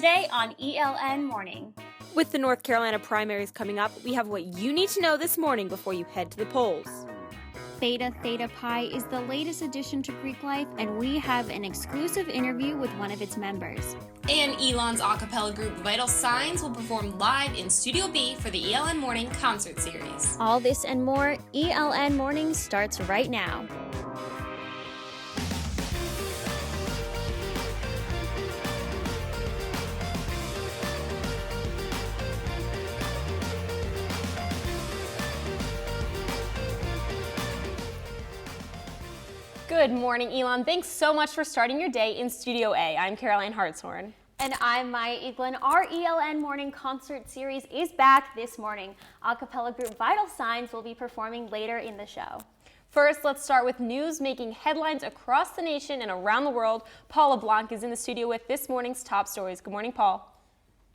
Today on ELN Morning. With the North Carolina primaries coming up, we have what you need to know this morning before you head to the polls. Theta Theta Pi is the latest addition to Greek life, and we have an exclusive interview with one of its members. And ELN's a cappella group Vital Signs will perform live in Studio B for the ELN Morning concert series. All this and more, ELN Morning starts right now. Good morning, ELN. Thanks so much for starting your day in Studio A. I'm Caroline Hartshorn. And I'm Maya Eaglin. Our ELN Morning concert series is back this morning. A cappella group Vital Signs will be performing later in the show. First, let's start with news making headlines across the nation and around the world. Paul LeBlanc is in the studio with this morning's top stories. Good morning, Paul.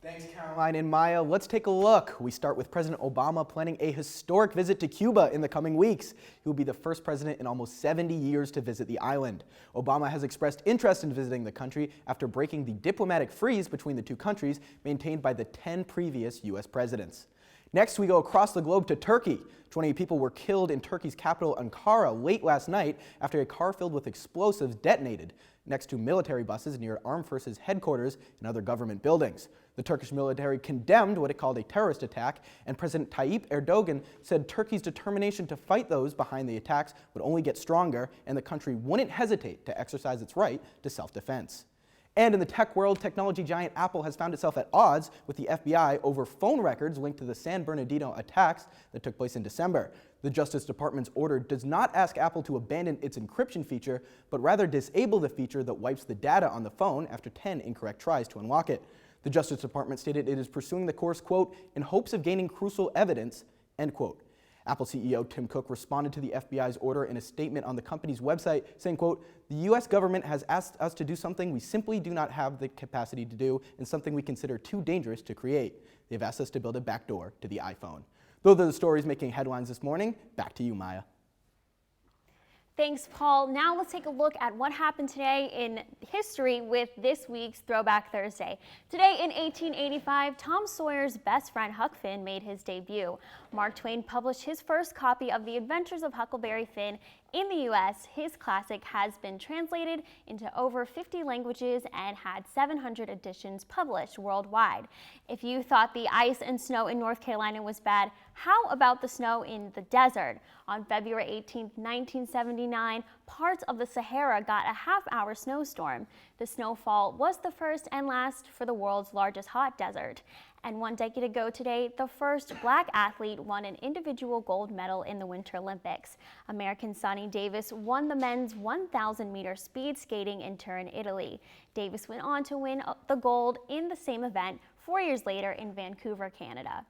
Thanks, Caroline and Maya. Let's take a look. We start with President Obama planning a historic visit to Cuba in the coming weeks. He will be the first president in almost 70 years to visit the island. Obama has expressed interest in visiting the country after breaking the diplomatic freeze between the two countries maintained by the 10 previous U.S. presidents. Next, we go across the globe to Turkey. 28 people were killed in Turkey's capital Ankara late last night after a car filled with explosives detonated next to military buses near armed forces headquarters and other government buildings. The Turkish military condemned what it called a terrorist attack, and President Tayyip Erdogan said Turkey's determination to fight those behind the attacks would only get stronger, and the country wouldn't hesitate to exercise its right to self-defense. And in the tech world, technology giant Apple has found itself at odds with the FBI over phone records linked to the San Bernardino attacks that took place in December. The Justice Department's order does not ask Apple to abandon its encryption feature, but rather disable the feature that wipes the data on the phone after 10 incorrect tries to unlock it. The Justice Department stated it is pursuing the course, quote, in hopes of gaining crucial evidence, end quote. Apple CEO Tim Cook responded to the FBI's order in a statement on the company's website saying, quote, the U.S. government has asked us to do something we simply do not have the capacity to do and something we consider too dangerous to create. They've asked us to build a backdoor to the iPhone. Those are the stories making headlines this morning. Back to you, Maya. Thanks, Paul. Now let's take a look at what happened today in history with this week's Throwback Thursday. Today in 1885, Tom Sawyer's best friend Huck Finn made his debut. Mark Twain published his first copy of The Adventures of Huckleberry Finn in the U.S. His classic has been translated into over 50 languages and had 700 editions published worldwide. If you thought the ice and snow in North Carolina was bad, how about the snow in the desert? On February 18, 1979, parts of the Sahara got a half-hour snowstorm. The snowfall was the first and last for the world's largest hot desert. And 1 decade ago today, the first black athlete won an individual gold medal in the Winter Olympics. American Sonny Davis won the men's 1,000-meter speed skating in Turin, Italy. Davis went on to win the gold in the same event 4 years later in Vancouver, Canada.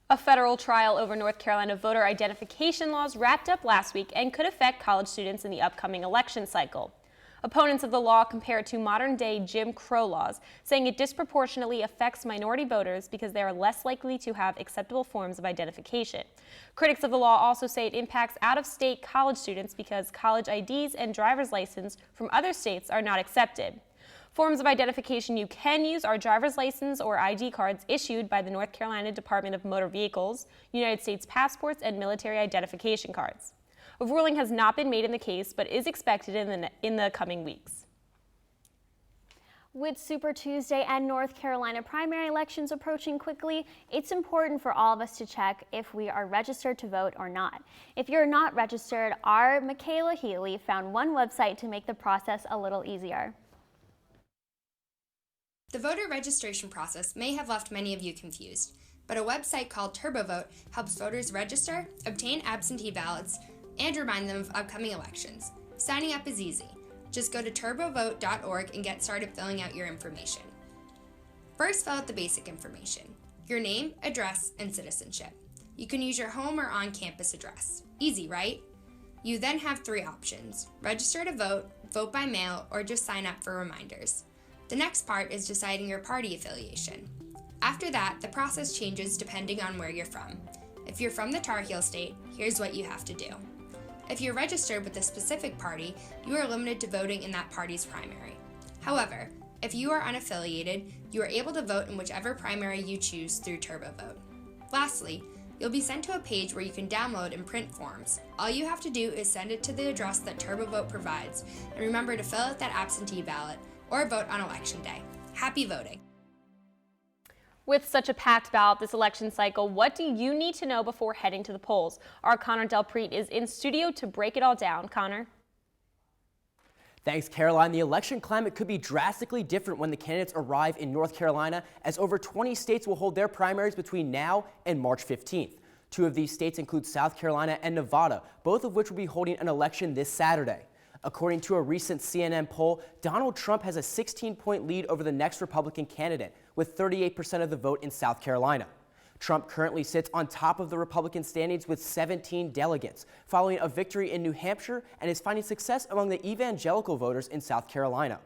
A federal trial over North Carolina voter identification laws wrapped up last week and could affect college students in the upcoming election cycle. Opponents of the law compare it to modern-day Jim Crow laws, saying it disproportionately affects minority voters because they are less likely to have acceptable forms of identification. Critics of the law also say it impacts out-of-state college students because college IDs and driver's license from other states are not accepted. Forms of identification you can use are driver's license or ID cards issued by the North Carolina Department of Motor Vehicles, United States passports, and military identification cards. A ruling has not been made in the case, but is expected in the coming weeks. With Super Tuesday and North Carolina primary elections approaching quickly, it's important for all of us to check if we are registered to vote or not. If you're not registered, our Michaela Healy found one website to make the process a little easier. The voter registration process may have left many of you confused, but a website called TurboVote helps voters register, obtain absentee ballots, and remind them of upcoming elections. Signing up is easy. Just go to turbovote.org and get started filling out your information. First, fill out the basic information: your name, address, and citizenship. You can use your home or on-campus address. Easy, right? You then have 3 options: register to vote, vote by mail, or just sign up for reminders. The next part is deciding your party affiliation. After that, the process changes depending on where you're from. If you're from the Tar Heel State, here's what you have to do. If you're registered with a specific party, you are limited to voting in that party's primary. However, if you are unaffiliated, you are able to vote in whichever primary you choose through TurboVote. Lastly, you'll be sent to a page where you can download and print forms. All you have to do is send it to the address that TurboVote provides, and remember to fill out that absentee ballot or vote on Election Day. Happy voting! With such a packed ballot this election cycle, what do you need to know before heading to the polls? Our Connor Delpreet is in studio to break it all down. Connor? Thanks, Caroline. The election climate could be drastically different when the candidates arrive in North Carolina, as over 20 states will hold their primaries between now and March 15th. Two of these states include South Carolina and Nevada, both of which will be holding an election this Saturday. According to a recent CNN poll, Donald Trump has a 16-point lead over the next Republican candidate, with 38% of the vote in South Carolina. Trump currently sits on top of the Republican standings with 17 delegates, following a victory in New Hampshire, and is finding success among the evangelical voters in South Carolina.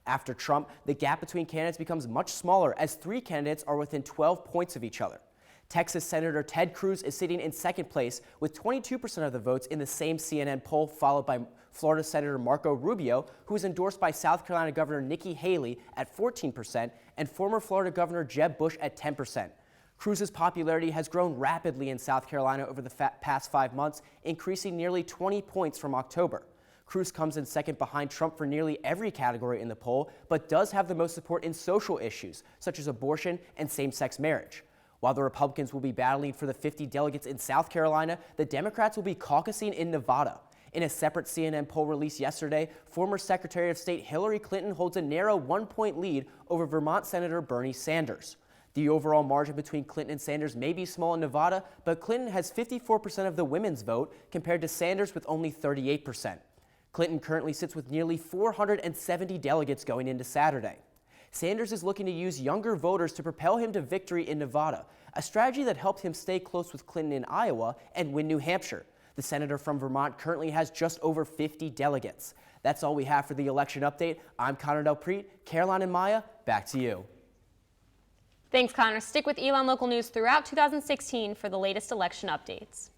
After Trump, the gap between candidates becomes much smaller, as 3 candidates are within 12 points of each other. Texas Senator Ted Cruz is sitting in second place with 22% of the votes in the same CNN poll, followed by Florida Senator Marco Rubio, who is endorsed by South Carolina Governor Nikki Haley at 14%, and former Florida Governor Jeb Bush at 10%. Cruz's popularity has grown rapidly in South Carolina over the past 5 months, increasing nearly 20 points from October. Cruz comes in second behind Trump for nearly every category in the poll, but does have the most support in social issues, such as abortion and same-sex marriage. While the Republicans will be battling for the 50 delegates in South Carolina, the Democrats will be caucusing in Nevada. In a separate CNN poll released yesterday, former Secretary of State Hillary Clinton holds a narrow 1-point lead over Vermont Senator Bernie Sanders. The overall margin between Clinton and Sanders may be small in Nevada, but Clinton has 54% of the women's vote compared to Sanders with only 38%. Clinton currently sits with nearly 470 delegates going into Saturday. Sanders is looking to use younger voters to propel him to victory in Nevada, a strategy that helped him stay close with Clinton in Iowa and win New Hampshire. The senator from Vermont currently has just over 50 delegates. That's all we have for the election update. I'm Connor Delpreet. Caroline and Maya, back to you. Thanks, Connor. Stick with ELN Local News throughout 2016 for the latest election updates.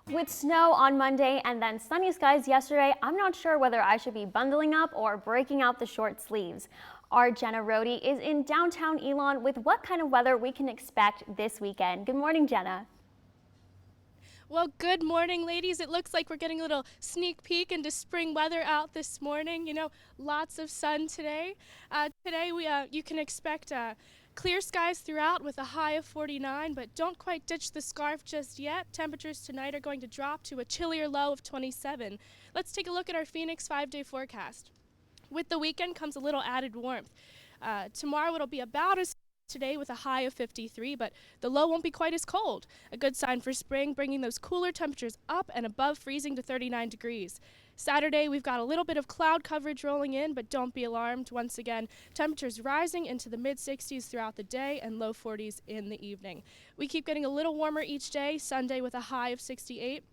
With snow on Monday and then sunny skies yesterday, I'm not sure whether I should be bundling up or breaking out the short sleeves. Our Jenna Rohde is in downtown Elon with what kind of weather we can expect this weekend. Good morning, Jenna. Well, good morning, ladies. It looks like we're getting a little sneak peek into spring weather out this morning. You know, lots of sun today. You can expect clear skies throughout with a high of 49, but don't quite ditch the scarf just yet. Temperatures tonight are going to drop to a chillier low of 27. Let's take a look at our Phoenix 5-day forecast. With the weekend comes a little added warmth. Tomorrow it'll be about as today with a high of 53, but the low won't be quite as cold. A good sign for spring, bringing those cooler temperatures up and above freezing to 39 degrees. Saturday, we've got a little bit of cloud coverage rolling in, but don't be alarmed. Once again, temperatures rising into the mid-60s throughout the day and low 40s in the evening. We keep getting a little warmer each day. Sunday with a high of 68.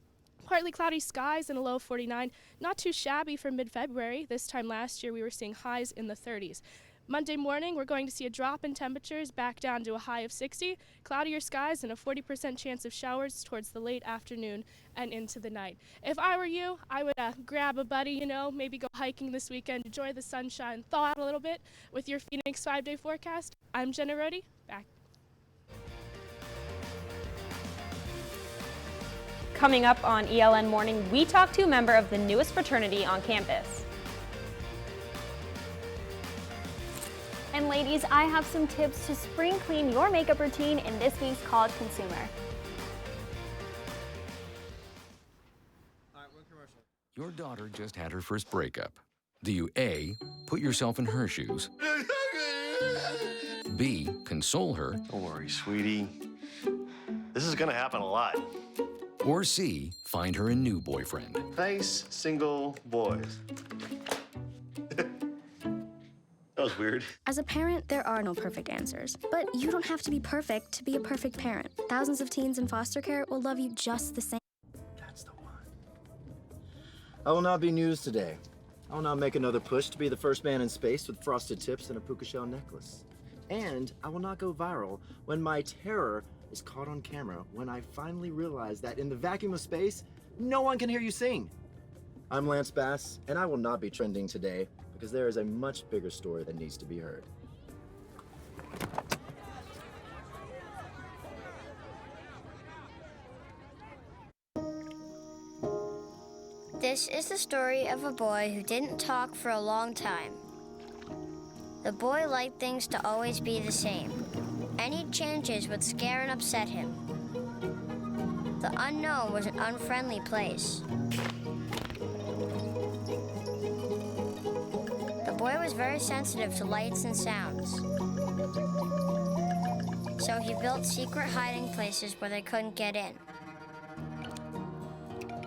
Partly cloudy skies and a low of 49. Not too shabby for mid-February. This time last year, we were seeing highs in the 30s. Monday morning, we're going to see a drop in temperatures back down to a high of 60, cloudier skies, and a 40% chance of showers towards the late afternoon and into the night. If I were you, I would grab a buddy, maybe go hiking this weekend, enjoy the sunshine, thaw out a little bit with your Phoenix 5-day forecast. I'm Jenna Rohde, back. Coming up on ELN Morning, we talk to a member of the newest fraternity on campus. And ladies, I have some tips to spring clean your makeup routine in this week's College Consumer. Your daughter just had her first breakup. Do you A, put yourself in her shoes? B, console her? Don't worry, sweetie. This is gonna happen a lot. Or C, find her a new boyfriend? Nice, single boys. That was weird. As a parent, there are no perfect answers. But you don't have to be perfect to be a perfect parent. Thousands of teens in foster care will love you just the same. That's the one. I will not be news today. I will not make another push to be the first man in space with frosted tips and a puka shell necklace. And I will not go viral when my terror is caught on camera when I finally realized that in the vacuum of space, no one can hear you sing. I'm Lance Bass, and I will not be trending today because there is a much bigger story that needs to be heard. This is the story of a boy who didn't talk for a long time. The boy liked things to always be the same. Any changes would scare and upset him. The unknown was an unfriendly place. The boy was very sensitive to lights and sounds. So he built secret hiding places where they couldn't get in.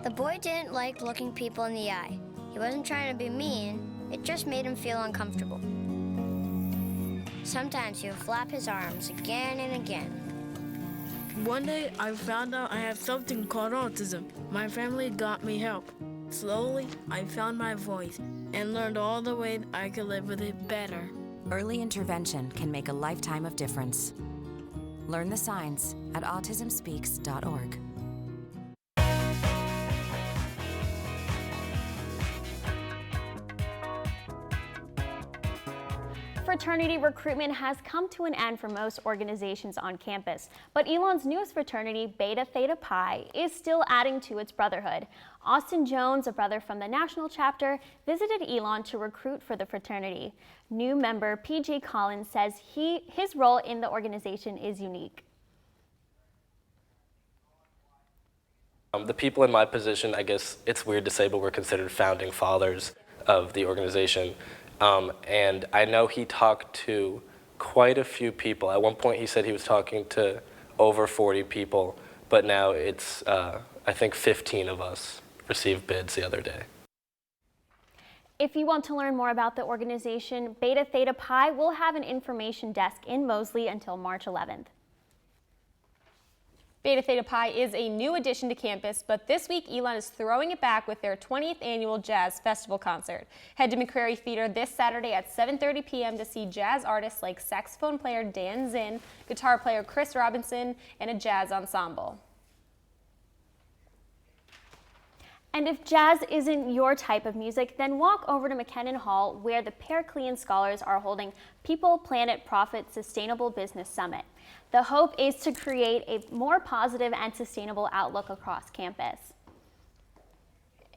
The boy didn't like looking people in the eye. He wasn't trying to be mean, it just made him feel uncomfortable. Sometimes he would flap his arms again and again. One day, I found out I have something called autism. My family got me help. Slowly, I found my voice and learned all the ways I could live with it better. Early intervention can make a lifetime of difference. Learn the signs at autismspeaks.org. Fraternity recruitment has come to an end for most organizations on campus, but Elon's newest fraternity, Beta Theta Pi, is still adding to its brotherhood. Austin Jones, a brother from the national chapter, visited Elon to recruit for the fraternity. New member PJ Collins says his role in the organization is unique. The people in my position, I guess it's weird to say, but we're considered founding fathers of the organization. And I know he talked to quite a few people. At one point he said he was talking to over 40 people, but now it's, I think 15 of us received bids the other day. If you want to learn more about the organization, Beta Theta Pi will have an information desk in Moseley until March 11th. Beta Theta Pi is a new addition to campus, but this week Elon is throwing it back with their 20th annual Jazz Festival concert. Head to McCrary Theater this Saturday at 7:30 p.m. to see jazz artists like saxophone player Dan Zinn, guitar player Chris Robinson, and a jazz ensemble. And if jazz isn't your type of music, then walk over to McKinnon Hall, where the Periclean Scholars are holding People, Planet, Profit, Sustainable Business Summit. The hope is to create a more positive and sustainable outlook across campus.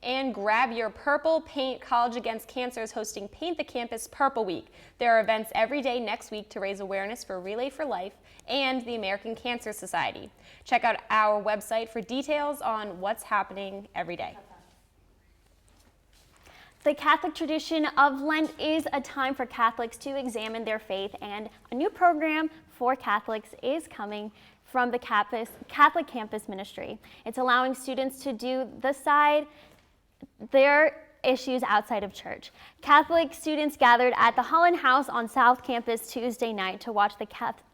And grab your purple paint. College Against Cancer is hosting Paint the Campus Purple Week. There are events every day next week to raise awareness for Relay for Life and the American Cancer Society. Check out our website for details on what's happening every day. The Catholic tradition of Lent is a time for Catholics to examine their faith, and a new program for Catholics is coming from the Catholic Campus Ministry. It's allowing students to decide their issues outside of church. Catholic students gathered at the Holland House on South Campus Tuesday night to watch the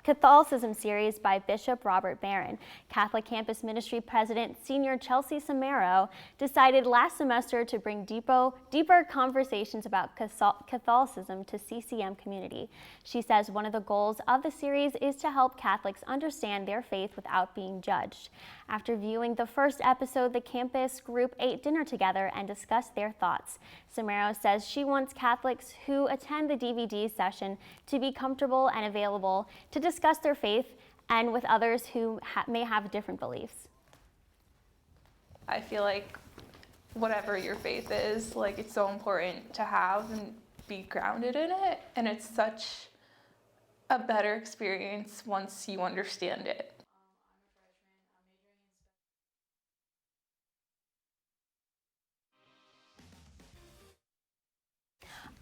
Catholicism series by Bishop Robert Barron. Catholic Campus Ministry President Senior Chelsea Samaro decided last semester to bring deeper conversations about Catholicism to CCM community. She says one of the goals of the series is to help Catholics understand their faith without being judged. After viewing the first episode, the campus group ate dinner together and discussed their thoughts. Samaro says she wants Catholics who attend the DVD session to be comfortable and available to discuss their faith and with others who may have different beliefs. I feel like whatever your faith is, like, it's so important to have and be grounded in it, and it's such a better experience once you understand it.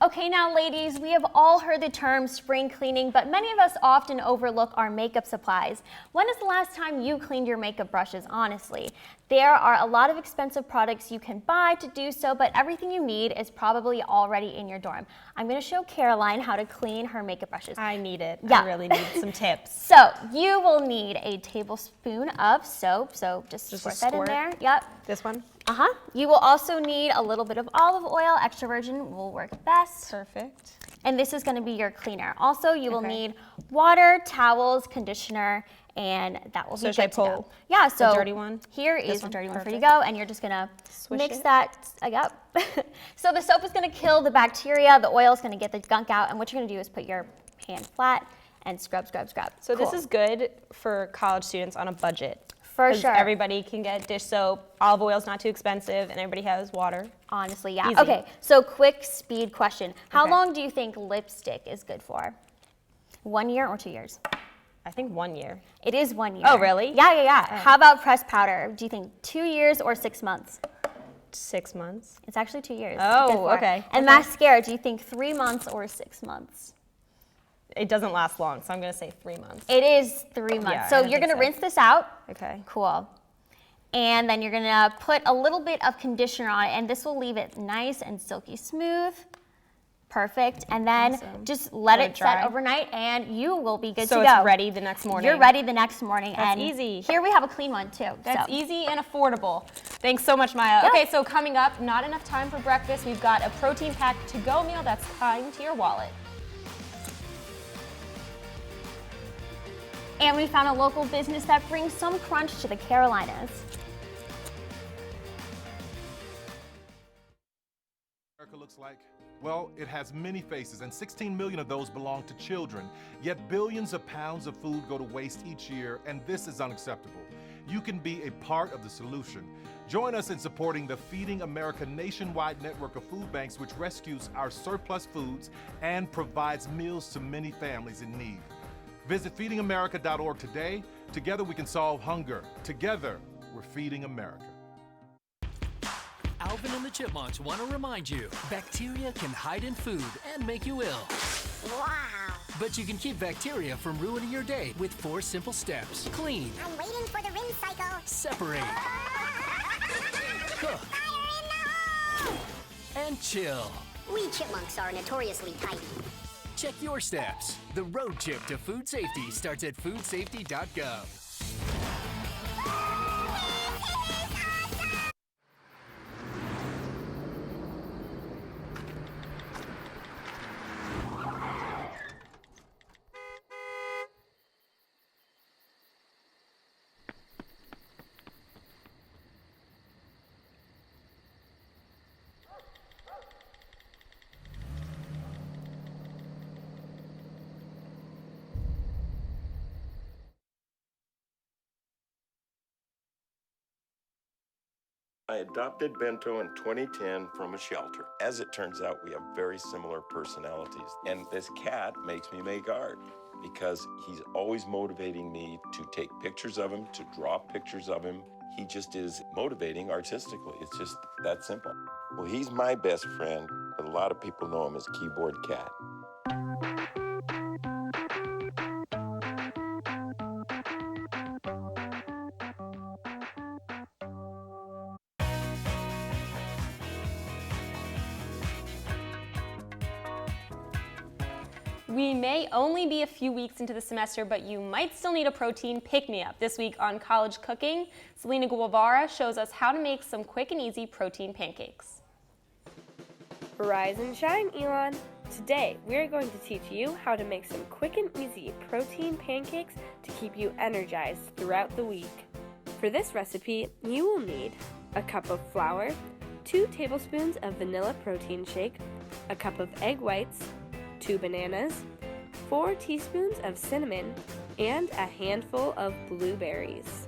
Okay, now ladies, we have all heard the term spring cleaning, but many of us often overlook our makeup supplies. When is the last time you cleaned your makeup brushes, honestly? There are a lot of expensive products you can buy to do so, but everything you need is probably already in your dorm. I'm going to show Caroline how to clean her makeup brushes. I need it. Yeah. I really need some tips. So you will need a tablespoon of soap, so just squirt that in there. Yep. This one? Uh-huh. You will also need a little bit of olive oil. Extra virgin will work best. Perfect. And this is going to be your cleaner. Also, you will need water, towels, conditioner, and that will be So good should I to go. pull Yeah, so the dirty one? here This is the one? dirty one for you Perfect. to go, and you're just gonna Swish mix it. that up. So the soap is gonna kill the bacteria, the oil is gonna get the gunk out, and what you're gonna do is put your hand flat and scrub, scrub, scrub. So this Cool. is good for college students on a budget. For 'Cause sure. Everybody can get dish soap, olive oil's not too expensive, and everybody has water. Honestly, yeah. Easy. Okay, so quick speed question. How Okay. long do you think lipstick is good for? 1 year or 2 years? I think 1 year. It is 1 year. Oh, really? Yeah. Oh. How about pressed powder? Do you think 2 years or 6 months? 6 months. It's actually 2 years. Oh, Good for it. okay. And Okay. mascara, do you think 3 months or 6 months? It doesn't last long, so I'm gonna say 3 months. It is 3 months. Yeah, so I don't you're think gonna so. rinse this out. Okay. Cool. And then you're gonna put a little bit of conditioner on it, and this will leave it nice and silky smooth. Perfect. And then Awesome. just let Let it it dry. set overnight, and you will be good So to go. it's ready the next morning. You're ready the next morning. That's and easy. Here we have a clean one too. That's so. easy and affordable. Thanks so much, Maya. Yep. Okay, so coming up, not enough time for breakfast. We've got a protein pack to-go meal that's kind to your wallet. And we found a local business that brings some crunch to the Carolinas. America looks like? Well, it has many faces, and 16 million of those belong to children. Yet billions of pounds of food go to waste each year, and this is unacceptable. You can be a part of the solution. Join us in supporting the Feeding America nationwide network of food banks, which rescues our surplus foods and provides meals to many families in need. Visit feedingamerica.org today. Together we can solve hunger. Together, we're feeding America. Alvin and the Chipmunks want to remind you, bacteria can hide in food and make you ill. Wow. But you can keep bacteria from ruining your day with 4 simple steps. Clean. I'm waiting for the rinse cycle. Separate. Cook. And chill. We chipmunks are notoriously tidy. Check your steps. The road trip to food safety starts at foodsafety.gov. I adopted Bento in 2010 from a shelter. As it turns out, we have very similar personalities. And this cat makes me make art because he's always motivating me to take pictures of him, to draw pictures of him. He just is motivating artistically. It's just that simple. Well, he's my best friend, but a lot of people know him as Keyboard Cat. We may only be a few weeks into the semester, but you might still need a protein pick-me-up. This week on College Cooking, Selena Guevara shows us how to make some quick and easy protein pancakes. Rise and shine, Elon! Today, we're going to teach you how to make some quick and easy protein pancakes to keep you energized throughout the week. For this recipe, you will need a cup of flour, 2 tablespoons of vanilla protein shake, a cup of egg whites, 2 bananas, 4 teaspoons of cinnamon, and a handful of blueberries.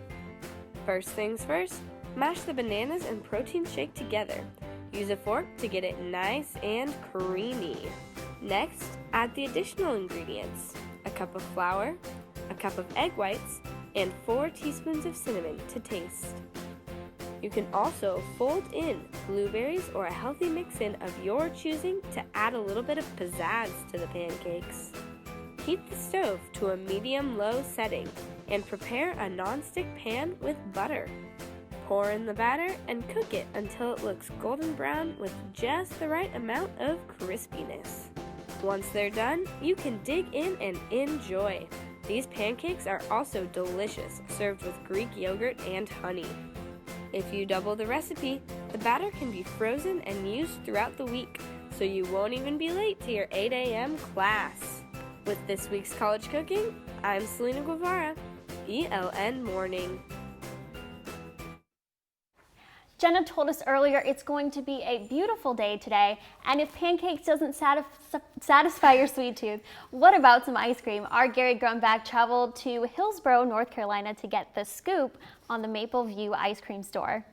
First things first, mash the bananas and protein shake together. Use a fork to get it nice and creamy. Next, add the additional ingredients: a cup of flour, a cup of egg whites, and 4 teaspoons of cinnamon to taste. You can also fold in blueberries or a healthy mix-in of your choosing to add a little bit of pizzazz to the pancakes. Heat the stove to a medium-low setting and prepare a non-stick pan with butter. Pour in the batter and cook it until it looks golden brown with just the right amount of crispiness. Once they're done, you can dig in and enjoy. These pancakes are also delicious, served with Greek yogurt and honey. If you double the recipe, the batter can be frozen and used throughout the week, so you won't even be late to your 8 a.m. class. With this week's College Cooking, I'm Selena Guevara. ELN Morning. Jenna told us earlier it's going to be a beautiful day today, and if pancakes doesn't satisfy your sweet tooth, what about some ice cream? Our Gary Grumbach traveled to Hillsborough, North Carolina to get the scoop on the Maple View ice cream store.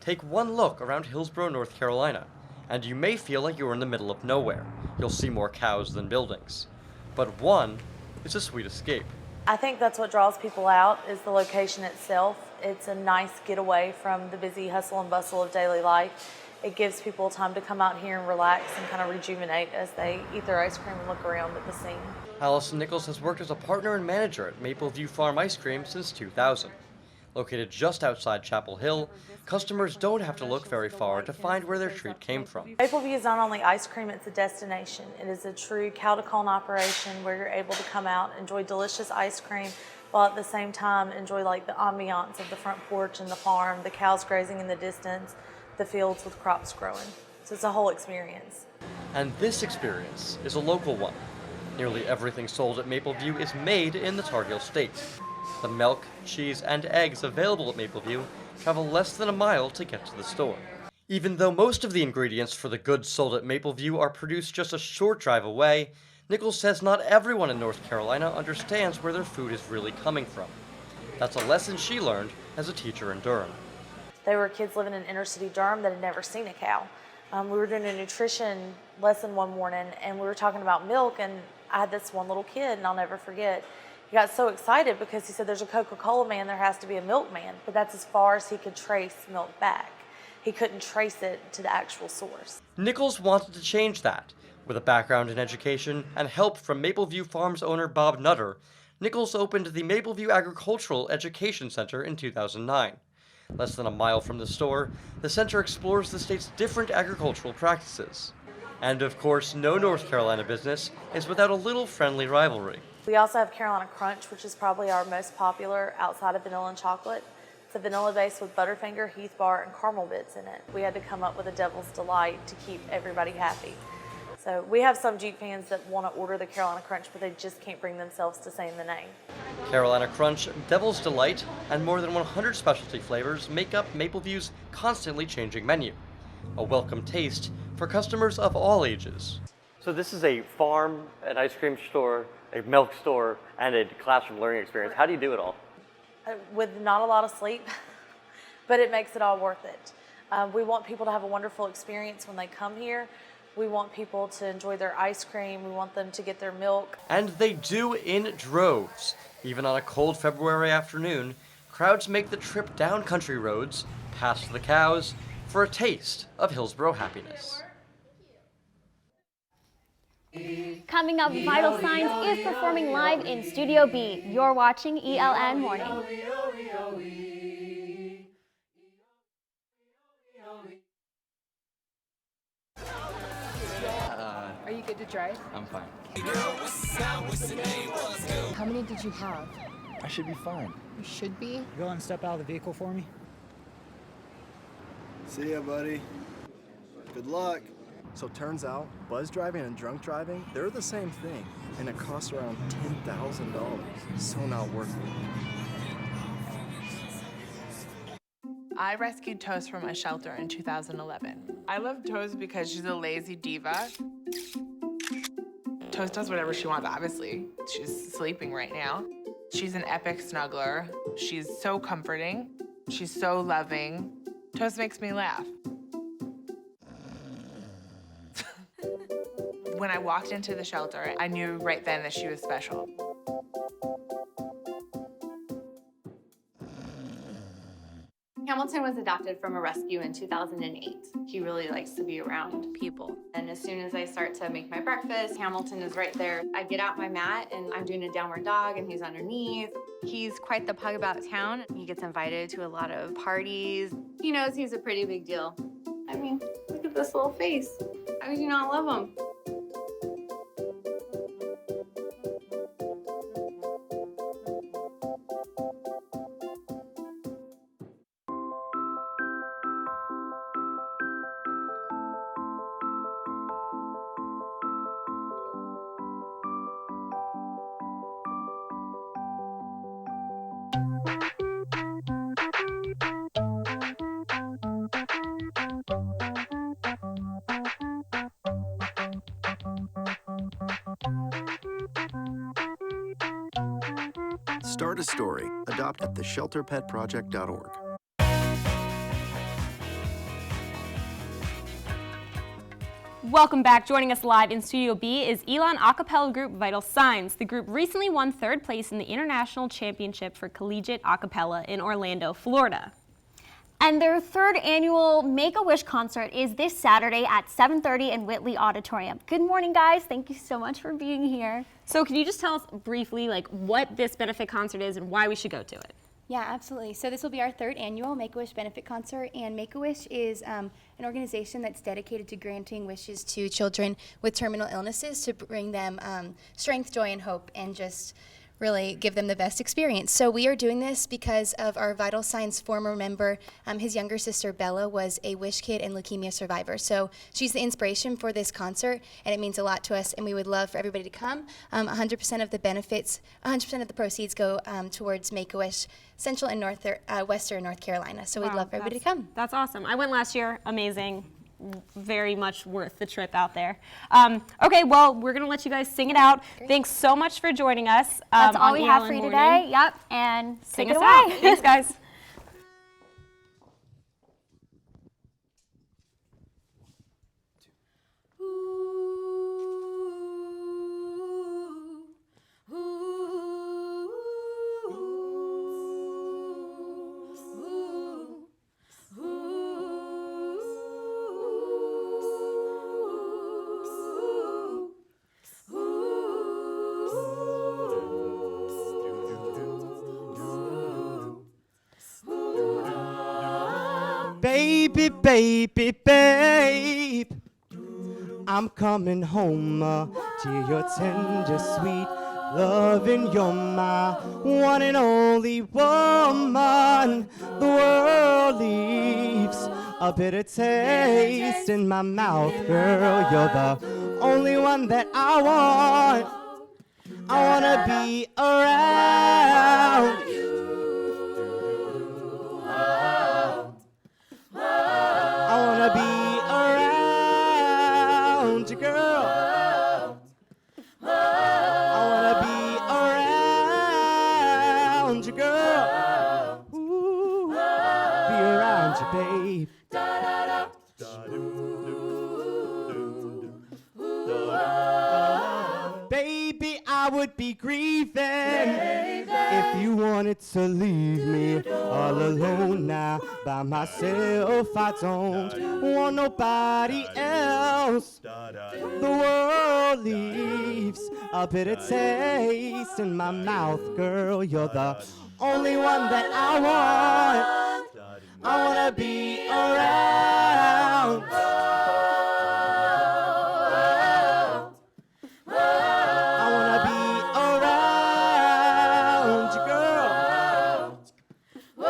Take one look around Hillsborough, North Carolina, and you may feel like you're in the middle of nowhere. You'll see more cows than buildings. But one is a sweet escape. I think that's what draws people out is the location itself. It's a nice getaway from the busy hustle and bustle of daily life. It gives people time to come out here and relax and kind of rejuvenate as they eat their ice cream and look around at the scene. Allison Nichols has worked as a partner and manager at Maple View Farm Ice Cream since 2000. Located just outside Chapel Hill, customers don't have to look very far to find where their treat came from. Maple View is not only ice cream, it's a destination. It is a true cow-to-cone operation where you're able to come out, enjoy delicious ice cream, while at the same time enjoy like the ambiance of the front porch and the farm, the cows grazing in the distance, the fields with crops growing. So it's a whole experience. And this experience is a local one. Nearly everything sold at Maple View is made in the Tar Heel State. The milk, cheese, and eggs available at Maple View travel less than a mile to get to the store. Even though most of the ingredients for the goods sold at Maple View are produced just a short drive away, Nichols says not everyone in North Carolina understands where their food is really coming from. That's a lesson she learned as a teacher in Durham. They were kids living in inner city Durham that had never seen a cow. We were doing a nutrition lesson one morning and we were talking about milk, and I had this one little kid, and I'll never forget. He got so excited because he said, there's a Coca-Cola man, there has to be a milkman. But that's as far as he could trace milk back. He couldn't trace it to the actual source. Nichols wanted to change that. With a background in education and help from Maple View Farms owner Bob Nutter, Nichols opened the Maple View Agricultural Education Center in 2009. Less than a mile from the store, the center explores the state's different agricultural practices. And of course, no North Carolina business is without a little friendly rivalry. We also have Carolina Crunch, which is probably our most popular outside of vanilla and chocolate. It's a vanilla base with Butterfinger, Heath Bar, and caramel bits in it. We had to come up with a Devil's Delight to keep everybody happy. So we have some Jeep fans that want to order the Carolina Crunch, but they just can't bring themselves to saying the name. Carolina Crunch, Devil's Delight, and more than 100 specialty flavors make up Maple View's constantly changing menu. A welcome taste for customers of all ages. So this is a farm, an ice cream store, a milk store, and a classroom learning experience. How do you do it all? With not a lot of sleep, but it makes it all worth it. We want people to have a wonderful experience when they come here. We want people to enjoy their ice cream. We want them to get their milk. And they do in droves. Even on a cold February afternoon, crowds make the trip down country roads, past the cows, for a taste of Hillsborough happiness. Coming up, Vital Signs is performing live in Studio B. You're watching ELN Morning. Are you good to drive? I'm fine. How many did you have? I should be fine. You should be. Go and step out of the vehicle for me. See ya, buddy. Good luck. So turns out, buzz driving and drunk driving, they're the same thing, and it costs around $10,000. So not worth it. I rescued Toast from a shelter in 2011. I love Toast because she's a lazy diva. Toast does whatever she wants, obviously. She's sleeping right now. She's an epic snuggler. She's so comforting. She's so loving. Toast makes me laugh. When I walked into the shelter, I knew right then that she was special. Hamilton was adopted from a rescue in 2008. He really likes to be around people. And as soon as I start to make my breakfast, Hamilton is right there. I get out my mat and I'm doing a downward dog and he's underneath. He's quite the pug about town. He gets invited to a lot of parties. He knows he's a pretty big deal. I mean, look at this little face. How could you not love him? Start a story. Adopt at theshelterpetproject.org. Welcome back. Joining us live in Studio B is ELN a cappella group Vital Signs. The group recently won 3rd place in the International Championship for Collegiate a cappella in Orlando, Florida. And their 3rd annual Make-A-Wish concert is this Saturday at 7:30 in Whitley Auditorium. Good morning, guys. Thank you so much for being here. So can you just tell us briefly what this benefit concert is and why we should go to it? Yeah, absolutely. So this will be our 3rd annual Make-A-Wish benefit concert, and Make-A-Wish is an organization that's dedicated to granting wishes to children with terminal illnesses to bring them strength, joy, and hope, and just really give them the best experience. So we are doing this because of our Vital Signs former member. His younger sister Bella was a Wish Kid and leukemia survivor. So she's the inspiration for this concert, and it means a lot to us, and we would love for everybody to come. 100% of the benefits, 100% of the proceeds go towards Make-A-Wish Central and Western North Carolina. So we'd love for everybody to come. That's awesome. I went last year. Amazing. Very much worth the trip out there. Okay, well, we're going to let you guys sing it out. Great. Thanks so much for joining us. That's all we ELN have for you Morning. today. Yep, and sing take us it out. away. Thanks, guys. Baby, baby, babe, I'm coming home to your tender, sweet loving. You're my one and only woman. The world leaves a bitter taste in my mouth, girl. You're the only one that I want. I wanna be around you. I wanna be around you, girl. I wanna be around you, girl. Ooh, be around you, babe. Baby, I would be grieving if you wanted to leave me all alone now by myself. I don't want nobody else. The world leaves a bitter taste in my mouth, girl. You're the only one that I want. I wanna be around. I wanna be around you, girl. I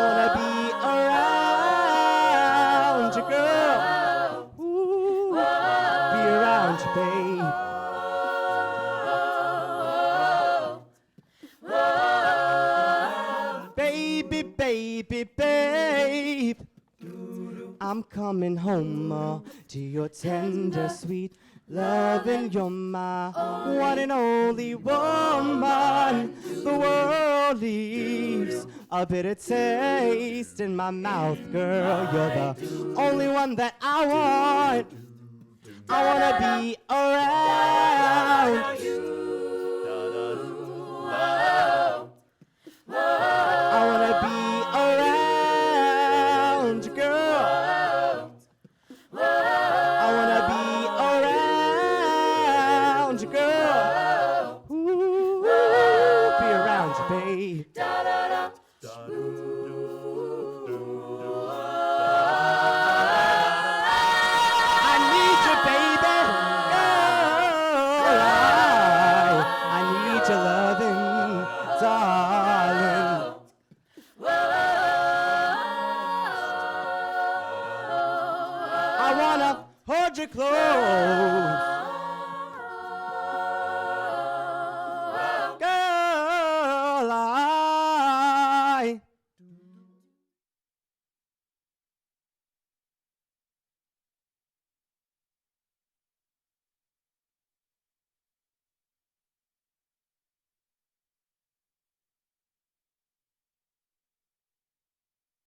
wanna be around you, girl. Ooh, be around you, babe. Baby, baby, babe, I'm coming home to your tender, sweet loving. You're my one and only woman. The world leaves a bitter taste in my mouth, girl. You're the only one that I want. I wanna be around you. I wanna be around you, girl. I wanna be around you, girl. Ooh, be around you, babe. I need you, baby. Girl, I need your loving, darling. I wanna hold you close.